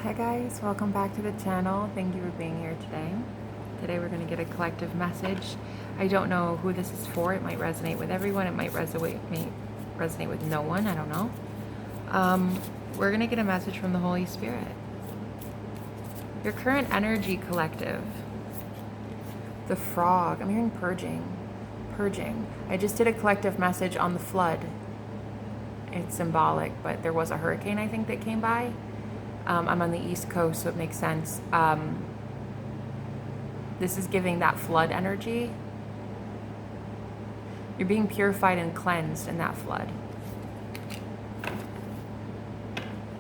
Hi guys, welcome back to the channel. Thank you for being here today. Today we're going to get a collective message. I don't know who this is for. It might resonate with everyone. It might resonate with no one. I don't know. We're going to get a message from the Holy Spirit. Your current energy, collective. The frog. I'm hearing purging. Purging. I just did a collective message on the flood. It's symbolic, but there was a hurricane, I think, that came by. I'm on the East Coast, so it makes sense. This is giving that flood energy. You're being purified and cleansed in that flood.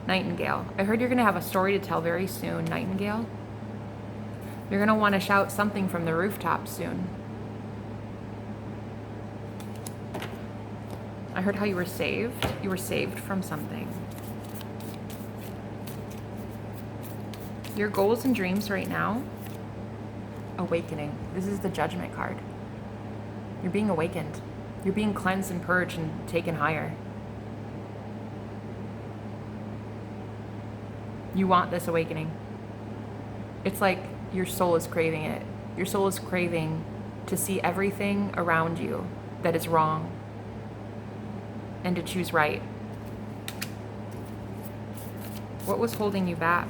Nightingale. I heard you're going to have a story to tell very soon, Nightingale. You're going to want to shout something from the rooftop soon. I heard how you were saved. You were saved from something. Your goals and dreams right now, awakening. This is the Judgment card. You're being awakened. You're being cleansed and purged and taken higher. You want this awakening. It's like your soul is craving it. Your soul is craving to see everything around you that is wrong and to choose right. What was holding you back?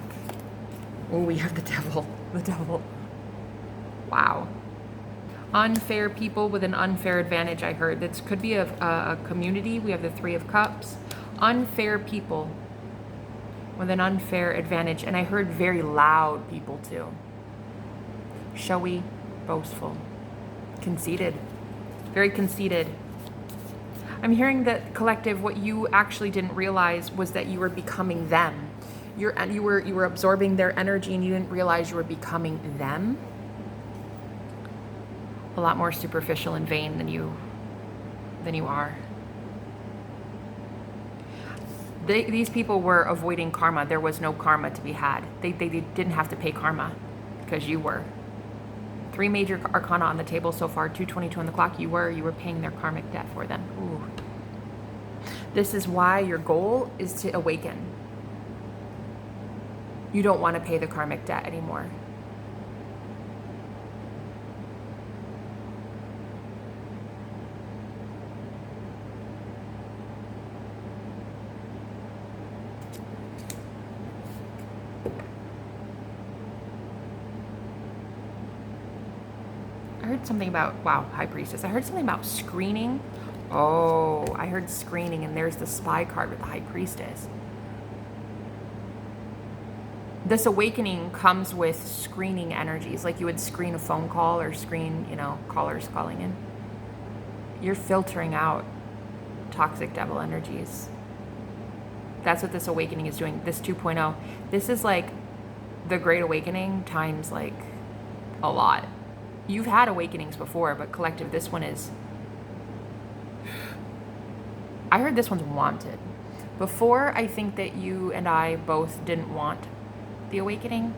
Oh, we have the devil. The devil. Wow. Unfair people with an unfair advantage, I heard. This could be a community. We have the Three of Cups. Unfair people with an unfair advantage. And I heard very loud people too. Showy, boastful, conceited. Very conceited. I'm hearing that, collective, what you actually didn't realize was that you were becoming them. You were absorbing their energy and you didn't realize you were becoming them. A lot more superficial and vain than you are. These people were avoiding karma. There was no karma to be had. They didn't have to pay karma because you were. 3 major arcana on the table so far, 222 on the clock. You were paying their karmic debt for them. Ooh. This is why your goal is to awaken. You don't want to pay the karmic debt anymore. I heard something about, wow, High Priestess. I heard something about screening. Oh, I heard screening, and there's the spy card with the High Priestess. This awakening comes with screening energies, like you would screen a phone call or screen, callers calling in. You're filtering out toxic devil energies. That's what this awakening is doing. This 2.0. This is like the Great Awakening times like a lot. You've had awakenings before, but collective, this one is... I heard this one's wanted. Before, I think that you and I both didn't want the awakening.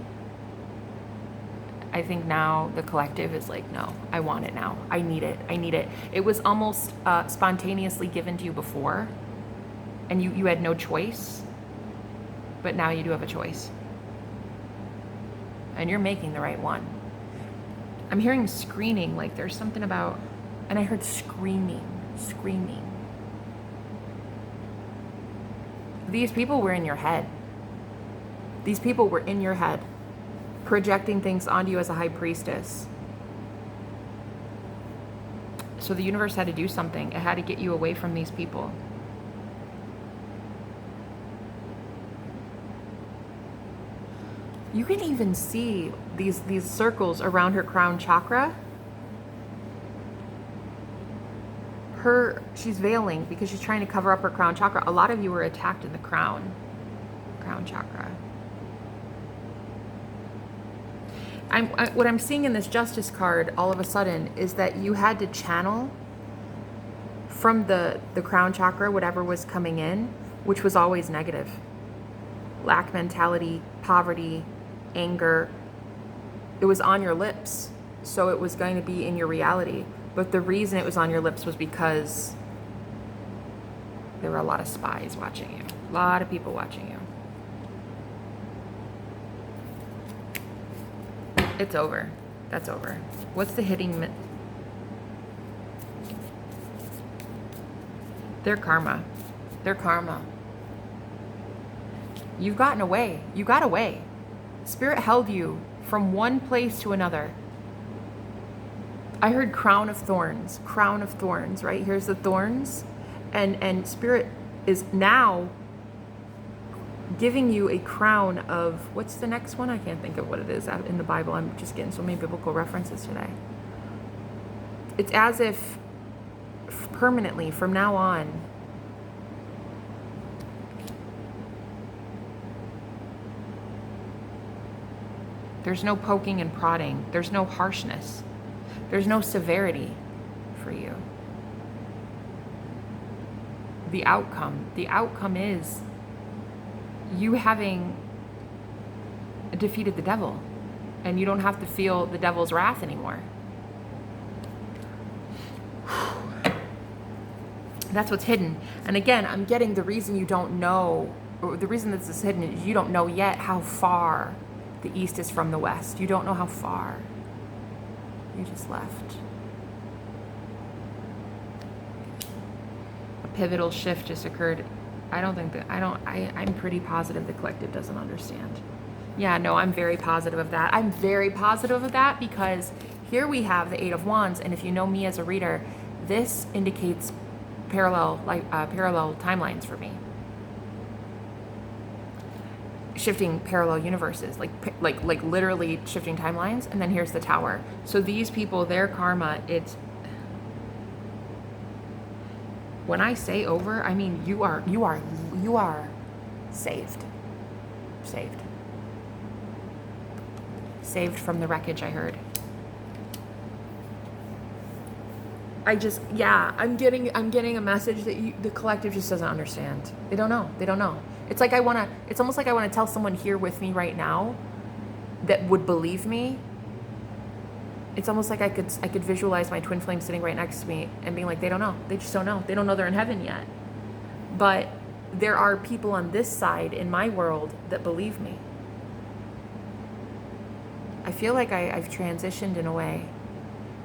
I think now the collective is like, no, I want it now. I need it. I need it. It was almost spontaneously given to you before, and you had no choice, but now you do have a choice. And you're making the right one. I'm hearing screening, like there's something about, and I heard screaming. These people were in your head. These people were in your head, projecting things onto you as a High Priestess. So the universe had to do something. It had to get you away from these people. You can even see these circles around her crown chakra. She's veiling because she's trying to cover up her crown chakra. A lot of you were attacked in the crown chakra. What I'm seeing in this Justice card all of a sudden is that you had to channel from the crown chakra whatever was coming in, which was always negative. Lack mentality, poverty, anger. It was on your lips, so it was going to be in your reality. But the reason it was on your lips was because there were a lot of spies watching you. A lot of people watching you. It's over. That's over. What's the hitting? Their karma. Their karma. You've gotten away. You got away. Spirit held you from one place to another. I heard crown of thorns, right? Here's the thorns. And Spirit is now giving you a crown of, what's the next one? I can't think of what it is in the Bible. I'm just getting so many biblical references today. It's as if permanently from now on, there's no poking and prodding. There's no harshness. There's no severity for you. The outcome is you having defeated the devil, and you don't have to feel the devil's wrath anymore. That's what's hidden. And again, I'm getting the reason you don't know, or the reason this is hidden is you don't know yet how far the east is from the west. You don't know how far. You just left. A pivotal shift just occurred. I'm pretty positive the collective doesn't understand. Yeah, no, I'm very positive of that. I'm very positive of that because here we have the Eight of Wands, and if you know me as a reader, this indicates parallel timelines for me. Shifting parallel universes, like literally shifting timelines. And then here's the Tower. So these people, their karma, it's, when I say over, I mean you are saved from the wreckage. I heard. I'm getting a message that the collective just doesn't understand. They don't know. It's like it's almost like I want to tell someone here with me right now that would believe me. It's almost like I could visualize my twin flame sitting right next to me and being like, they don't know. They just don't know. They don't know they're in heaven yet. But there are people on this side in my world that believe me. I feel like I've transitioned in a way.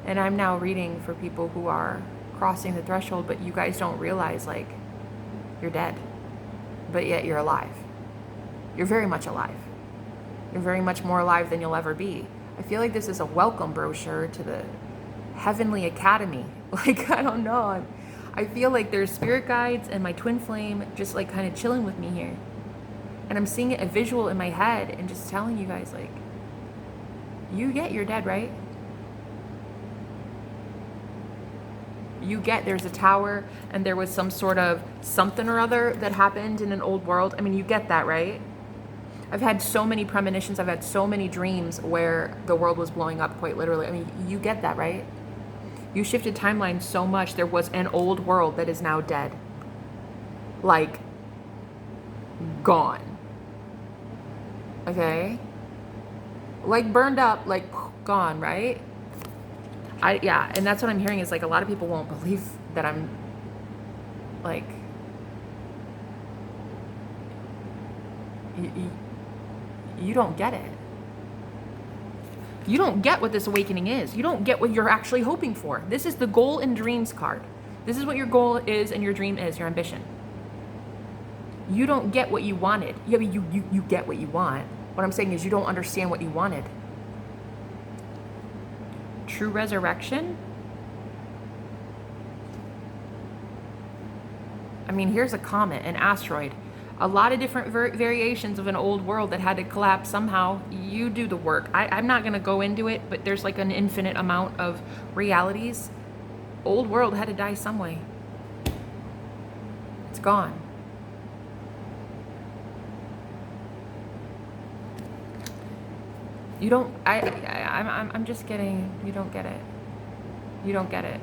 And I'm now reading for people who are crossing the threshold, but you guys don't realize, like, you're dead. But yet you're alive. You're very much alive. You're very much more alive than you'll ever be. I feel like this is a welcome brochure to the Heavenly Academy. Like, I don't know. I feel like there's spirit guides and my twin flame just like kind of chilling with me here. And I'm seeing it a visual in my head and just telling you guys, like, you get you're dead, right? You get there's a tower and there was some sort of something or other that happened in an old world. I mean, you get that, right? I've had so many premonitions. I've had so many dreams where the world was blowing up quite literally. I mean, you get that, right? You shifted timelines so much. There was an old world that is now dead. Like, gone. Okay? Like burned up, like gone, right? And that's what I'm hearing is like a lot of people won't believe that I'm like, you don't get it. You don't get what this awakening is. You don't get what you're actually hoping for. This is the goal and dreams card. This is what your goal is and your dream is, your ambition. You don't get what you wanted. Yeah, but you get what you want. What I'm saying is you don't understand what you wanted. True resurrection? I mean, here's a comet, an asteroid. A lot of different variations of an old world that had to collapse somehow. You do the work. I'm not going to go into it, but there's like an infinite amount of realities. Old world had to die some way. It's gone. You don't, I'm just getting, you don't get it. You don't get it.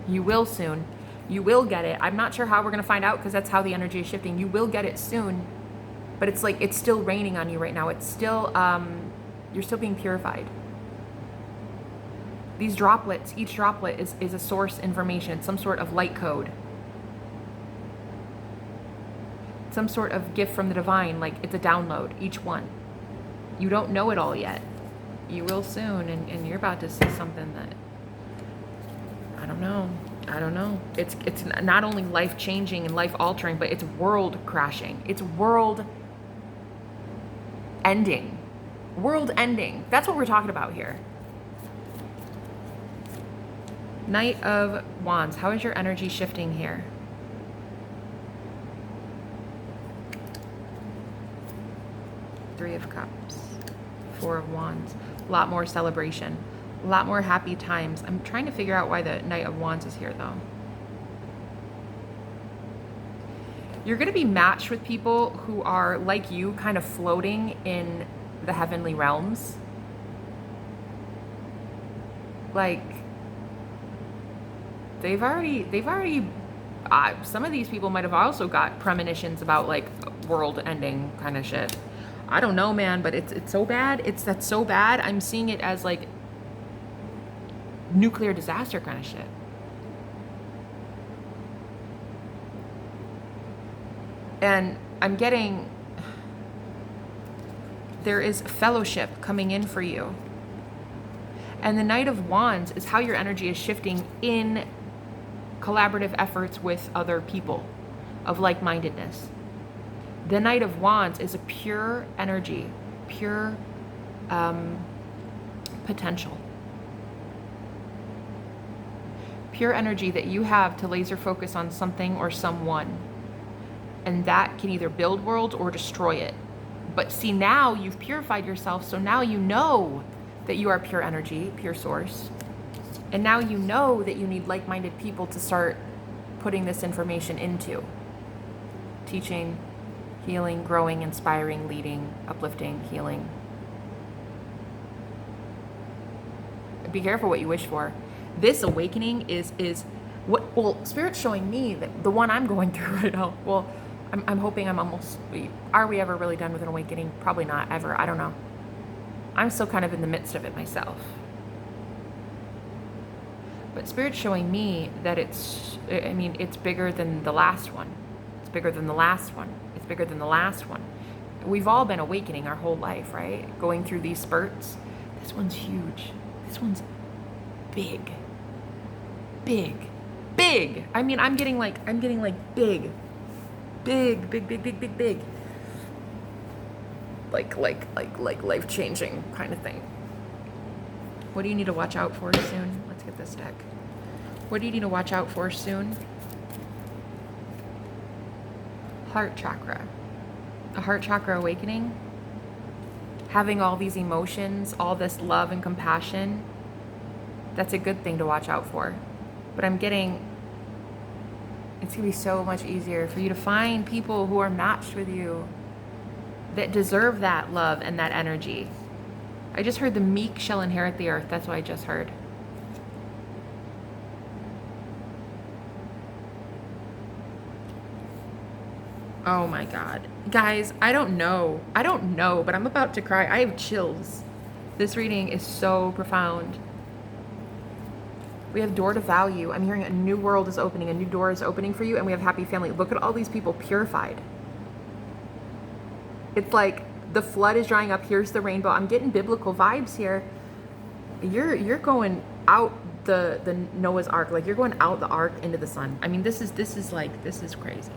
You will soon. You will get it. I'm not sure how we're going to find out because that's how the energy is shifting. You will get it soon, but it's like, it's still raining on you right now. It's still, you're still being purified. These droplets, each droplet is a source information, some sort of light code. Some sort of gift from the divine, like it's a download, each one. You don't know it all yet. You will soon, and you're about to see something that, I don't know. It's not only life-changing and life-altering, but it's world-crashing. It's world-ending. World-ending. That's what we're talking about here. Knight of Wands. How is your energy shifting here? Three of Cups. Four of Wands. A lot more celebration. A lot more happy times. I'm trying to figure out why the Knight of Wands is here, though. You're going to be matched with people who are, like you, kind of floating in the heavenly realms. Like, they've already some of these people might have also got premonitions about, like, world-ending kind of shit. I don't know, man, but it's so bad. That's so bad. I'm seeing it as, like, nuclear disaster kind of shit. And I'm getting, there is fellowship coming in for you. And the Knight of Wands is how your energy is shifting in collaborative efforts with other people of like-mindedness. The Knight of Wands is a pure energy, pure potential. Pure energy that you have to laser focus on something or someone. And that can either build worlds or destroy it. But see, now you've purified yourself, so now you know that you are pure energy, pure source. And now you know that you need like-minded people to start putting this information into. Teaching, healing, growing, inspiring, leading, uplifting, healing. Be careful what you wish for. This awakening is what, well, Spirit's showing me that the one I'm going through right now. Well, I'm hoping I'm almost, are we ever really done with an awakening? Probably not, ever. I don't know. I'm still kind of in the midst of it myself. But Spirit's showing me that it's bigger than the last one. It's bigger than the last one. It's bigger than the last one. We've all been awakening our whole life, right? Going through these spurts. This one's huge. This one's big. Big. Big. I mean, I'm getting like big. Big. Like life-changing kind of thing. What do you need to watch out for soon? Let's get this deck. What do you need to watch out for soon? Heart chakra. A heart chakra awakening. Having all these emotions, all this love and compassion. That's a good thing to watch out for. But I'm getting, it's going to be so much easier for you to find people who are matched with you that deserve that love and that energy. I just heard the meek shall inherit the earth. That's what I just heard. Oh my God. Guys, I don't know, but I'm about to cry. I have chills. This reading is so profound. We have door to value. I'm hearing a new world is opening, a new door is opening for you, and we have happy family. Look at all these people purified. It's like the flood is drying up. Here's the rainbow. I'm getting biblical vibes here. You're going out the Noah's Ark, like you're going out the ark into the sun. I mean, this is crazy.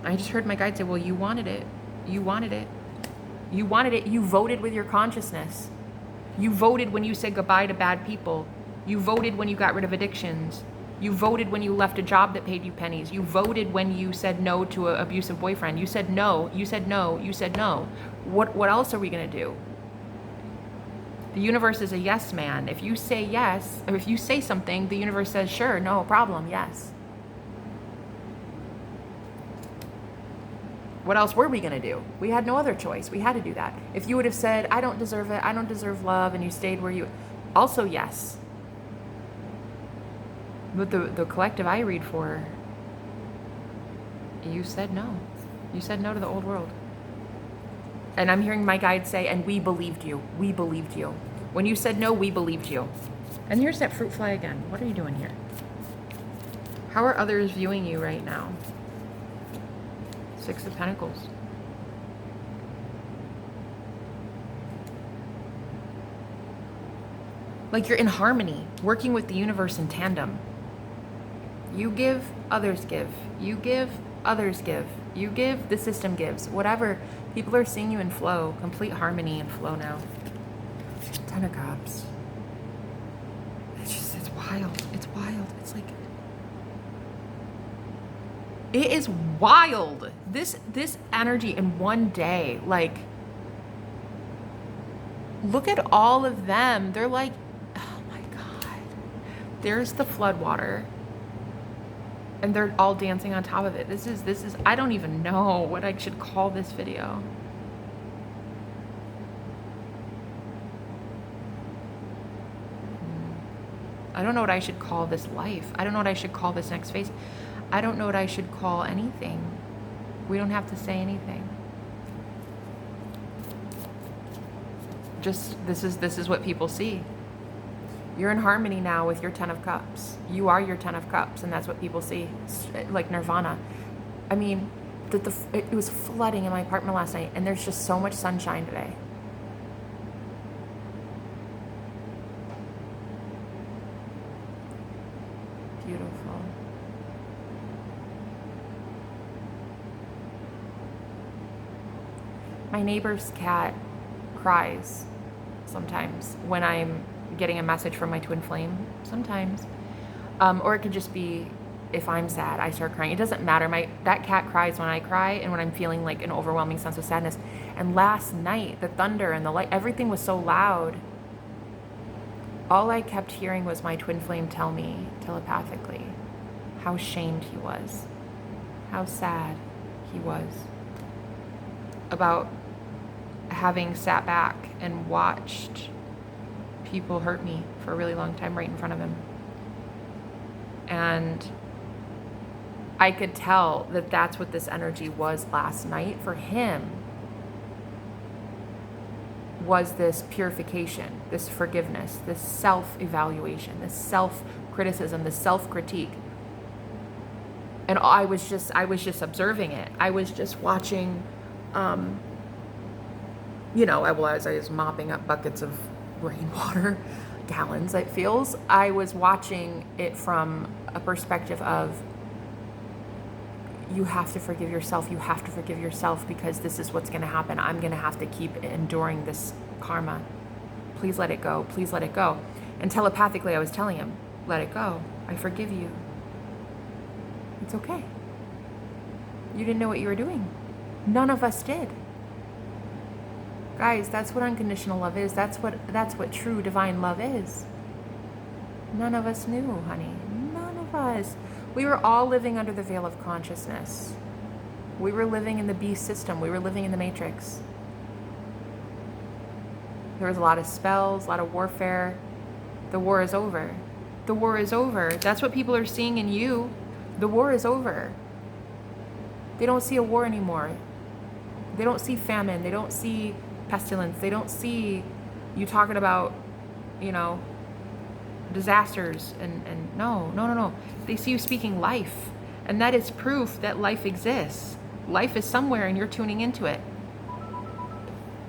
I just heard my guide say, well, you wanted it. You wanted it. You wanted it. You voted with your consciousness. You voted when you said goodbye to bad people. You voted when you got rid of addictions. You voted when you left a job that paid you pennies. You voted when you said no to an abusive boyfriend. You said no. You said no. You said no. What else are we going to do? The universe is a yes man. If you say yes, or if you say something, the universe says, sure, no problem, yes. What else were we going to do? We had no other choice. We had to do that. If you would have said, I don't deserve it, I don't deserve love, and you stayed where you... Also, yes. But the collective I read for, you said no. You said no to the old world. And I'm hearing my guide say, and we believed you. We believed you. When you said no, we believed you. And here's that fruit fly again. What are you doing here? How are others viewing you right now? Six of Pentacles. Like you're in harmony, working with the universe in tandem. You give, others give. You give, others give. You give, the system gives. Whatever. People are seeing you in flow. Complete harmony and flow now. Ten of Cups. It's wild. It's wild. It's like... It is wild. This energy in one day. Like... Look at all of them. They're like... Oh my God. There's the flood water. And they're all dancing on top of it. This is, I don't even know what I should call this video. I don't know what I should call this life. I don't know what I should call this next phase. I don't know what I should call anything. We don't have to say anything. Just, this is what people see. You're in harmony now with your Ten of Cups. You are your Ten of Cups, and that's what people see. It's like nirvana. I mean, it was flooding in my apartment last night, and there's just so much sunshine today. Beautiful. My neighbor's cat cries sometimes when I'm getting a message from my twin flame, sometimes. Or it could just be if I'm sad, I start crying. It doesn't matter. That cat cries when I cry and when I'm feeling like an overwhelming sense of sadness. And last night, the thunder and the light, everything was so loud. All I kept hearing was my twin flame tell me telepathically how shamed he was, how sad he was about having sat back and watched people hurt me for a really long time right in front of him. And I could tell that that's what this energy was last night for him, was this purification, this forgiveness, this self-evaluation, this self-criticism, this self-critique. And I was just observing it. I was just watching, as I was mopping up buckets of rainwater, gallons it feels, I was watching it from a perspective of, you have to forgive yourself. You have to forgive yourself, because this is what's going to happen. I'm going to have to keep enduring this karma. Please let it go. Please let it go. And telepathically, I was telling him, let it go. I forgive you. It's okay. You didn't know what you were doing. None of us did. Guys, that's what unconditional love is. That's what true divine love is. None of us knew, honey. None of us. We were all living under the veil of consciousness. We were living in the beast system. We were living in the matrix. There was a lot of spells, a lot of warfare. The war is over. The war is over. That's what people are seeing in you. The war is over. They don't see a war anymore. They don't see famine. They don't see pestilence. They don't see you talking about, disasters and no. They see you speaking life. And that is proof that life exists. Life is somewhere and you're tuning into it.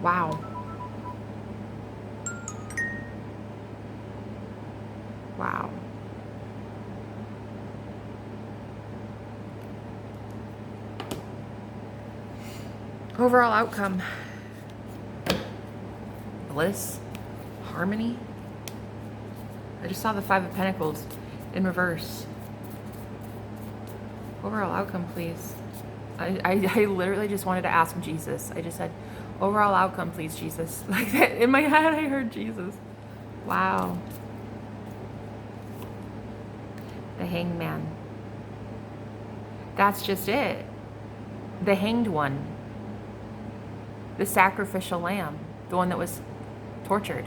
Wow. Wow. Overall outcome. Bliss. Harmony. I just saw the Five of Pentacles in reverse. Overall outcome, please. I literally just wanted to ask Jesus. I just said, overall outcome, please, Jesus. Like that. In my head, I heard Jesus. Wow. The Hangman. That's just it. The Hanged One. The sacrificial lamb. The one that was tortured.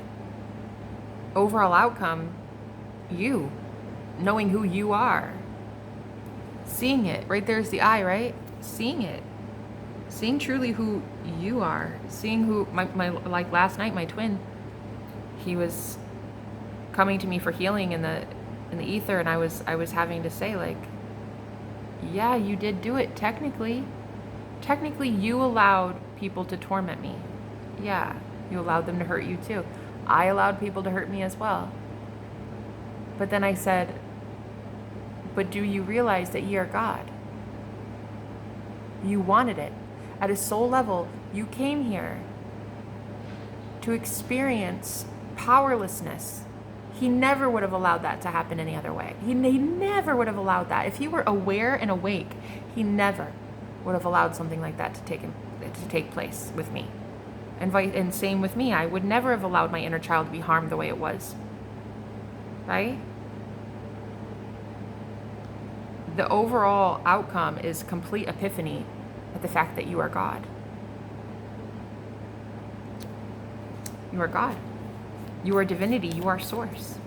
Overall outcome, you. Knowing who you are. Seeing it. Right there's the eye, right? Seeing it. Seeing truly who you are. Seeing who, like last night, my twin, he was coming to me for healing in the ether, and I was having to say, like, yeah, you did do it technically. Technically, you allowed people to torment me. Yeah, you allowed them to hurt you too. I allowed people to hurt me as well. But then I said, but do you realize that ye are God? You wanted it. At a soul level, you came here to experience powerlessness. He never would have allowed that to happen any other way. He never would have allowed that. If he were aware and awake, he never would have allowed something like that to take place with me. And same with me. I would never have allowed my inner child to be harmed the way it was. Right? The overall outcome is complete epiphany at the fact that you are God. You are God. You are divinity. You are source.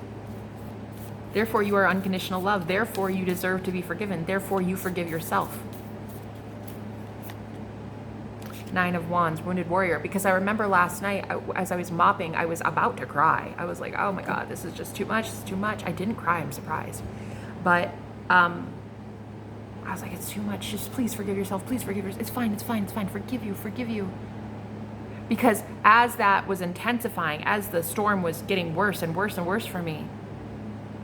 Therefore, you are unconditional love. Therefore, you deserve to be forgiven. Therefore, you forgive yourself. 9 of Wands, wounded warrior. Because I remember last night, as I was mopping, I was about to cry. I was like, oh my God, this is just too much. It's too much. I didn't cry. I'm surprised. But I was like, it's too much. Just please forgive yourself. Please forgive yourself. It's fine. It's fine. It's fine. Forgive you. Forgive you. Because as that was intensifying, as the storm was getting worse and worse and worse for me,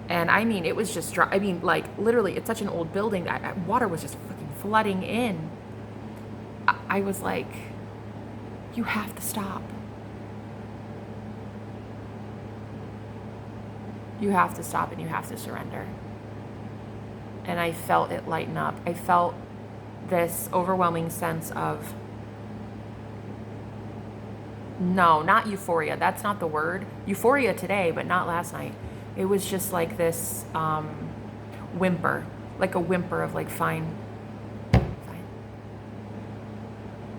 and I mean, it was just dry. I mean, like, literally, it's such an old building that water was just fucking flooding in. I was like, you have to stop. You have to stop and you have to surrender. And I felt it lighten up. I felt this overwhelming sense of, no, not euphoria. That's not the word. Euphoria today, but not last night. It was just like this whimper, like a whimper of like, fine.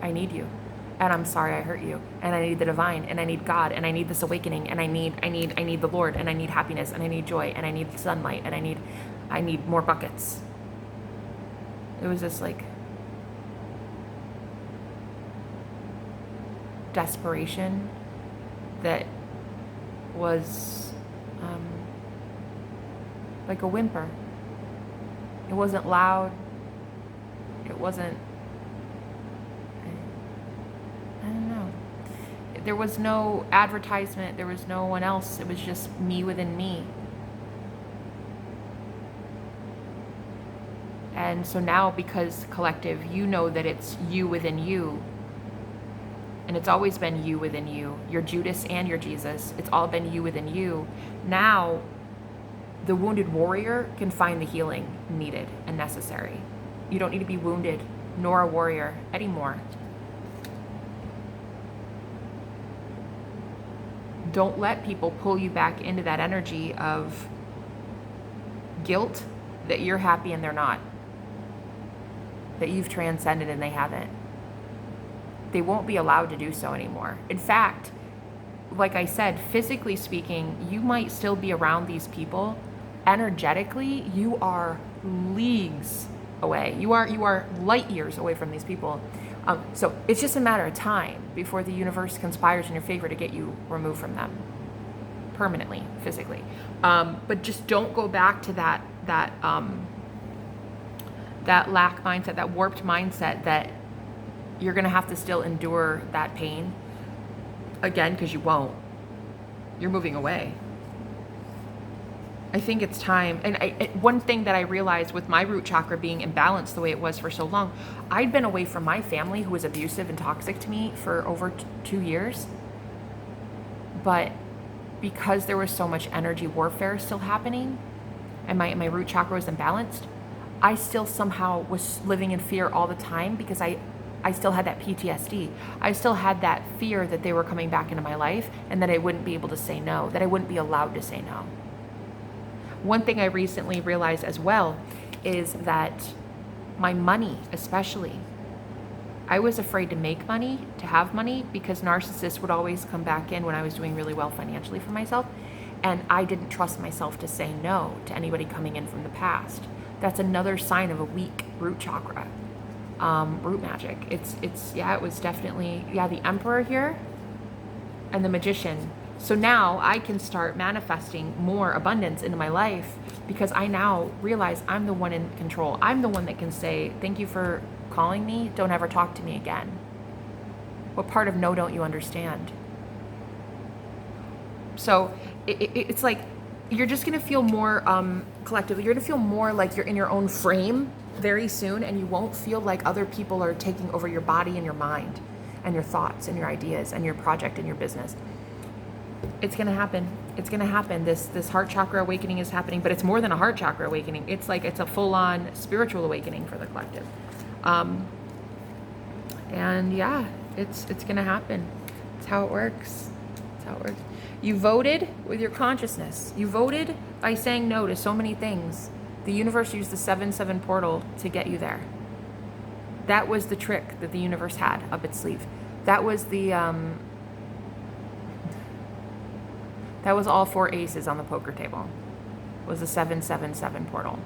I need you. And I'm sorry I hurt you. And I need the divine. And I need God. And I need this awakening. And I need the Lord. And I need happiness. And I need joy. And I need sunlight. And I need more buckets. It was just like desperation that was like a whimper. It wasn't loud. It wasn't, I don't know. There was no advertisement. There was no one else. It was just me within me. And so now, because collective, you know that it's you within you. And it's always been you within you. Your Judas and your Jesus. It's all been you within you. Now, the wounded warrior can find the healing needed and necessary. You don't need to be wounded nor a warrior anymore. Don't let people pull you back into that energy of guilt that you're happy and they're not. That you've transcended and they haven't. They won't be allowed to do so anymore. In fact, like I said, physically speaking, you might still be around these people. Energetically, you are leagues away. You are light years away from these people. So it's just a matter of time before the universe conspires in your favor to get you removed from them permanently, physically. But just don't go back to that lack mindset, that warped mindset that you're going to have to still endure that pain again, because you won't. You're moving away. I think it's time. And one thing that I realized with my root chakra being imbalanced the way it was for so long, I'd been away from my family who was abusive and toxic to me for over 2 years. But because there was so much energy warfare still happening and my root chakra was imbalanced, I still somehow was living in fear all the time because I still had that PTSD. I still had that fear that they were coming back into my life and that I wouldn't be able to say no, that I wouldn't be allowed to say no. One thing I recently realized as well is that my money, especially, I was afraid to make money, to have money, because narcissists would always come back in when I was doing really well financially for myself. And I didn't trust myself to say no to anybody coming in from the past. That's another sign of a weak root chakra, root magic. It was definitely, the Emperor here and the Magician. So now I can start manifesting more abundance into my life because I now realize I'm the one in control. I'm the one that can say, thank you for calling me. Don't ever talk to me again. What part of no don't you understand? So it's like, you're just going to feel more collectively. You're going to feel more like you're in your own frame very soon, and you won't feel like other people are taking over your body and your mind and your thoughts and your ideas and your project and your business. It's going to happen. It's going to happen. This heart chakra awakening is happening, but it's more than a heart chakra awakening. It's like, it's a full-on spiritual awakening for the collective. And yeah, it's going to happen. It's how it works. It's how it works. You voted with your consciousness. You voted by saying no to so many things. The universe used the 7/7 portal to get you there. That was the trick that the universe had up its sleeve. That was the that was all 4 aces on the poker table. Was the 7/7/7 portal.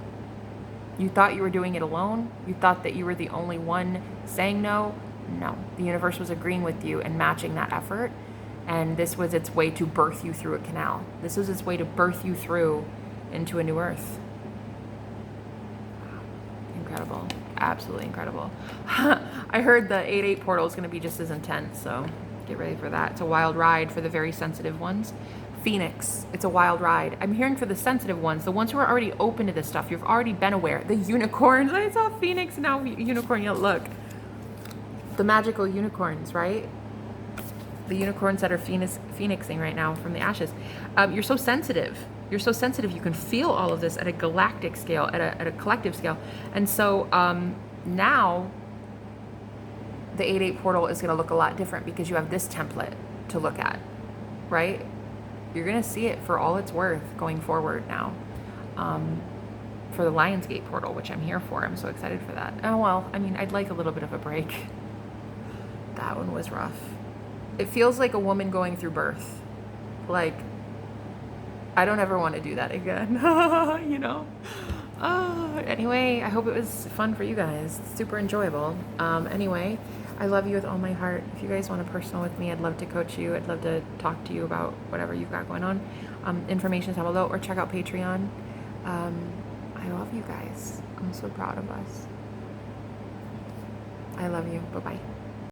You thought you were doing it alone. You thought that you were the only one saying no. No, the universe was agreeing with you and matching that effort. And this was its way to birth you through a canal. This was its way to birth you through into a new earth. Incredible. Absolutely incredible. I heard the 8/8 portal is going to be just as intense, so get ready for that. It's a wild ride for the very sensitive ones. Phoenix, it's a wild ride. I'm hearing for the sensitive ones, the ones who are already open to this stuff, you've already been aware. The unicorns, I saw Phoenix, now unicorn, look. The magical unicorns, right? The unicorns that are phoenixing right now from the ashes. You're so sensitive. You're so sensitive. You can feel all of this at a galactic scale, at a collective scale. And so now the 8/8 portal is going to look a lot different because you have this template to look at, right? You're going to see it for all it's worth going forward now. For the Lionsgate portal, which I'm here for. I'm so excited for that. Oh, well, I mean, I'd like a little bit of a break. That one was rough. It feels like a woman going through birth. Like, I don't ever want to do that again, you know? Anyway, I hope it was fun for you guys. Super enjoyable. Anyway, I love you with all my heart. If you guys want a personal with me, I'd love to coach you. I'd love to talk to you about whatever you've got going on. Information is down below, or check out Patreon. I love you guys. I'm so proud of us. I love you. Bye-bye.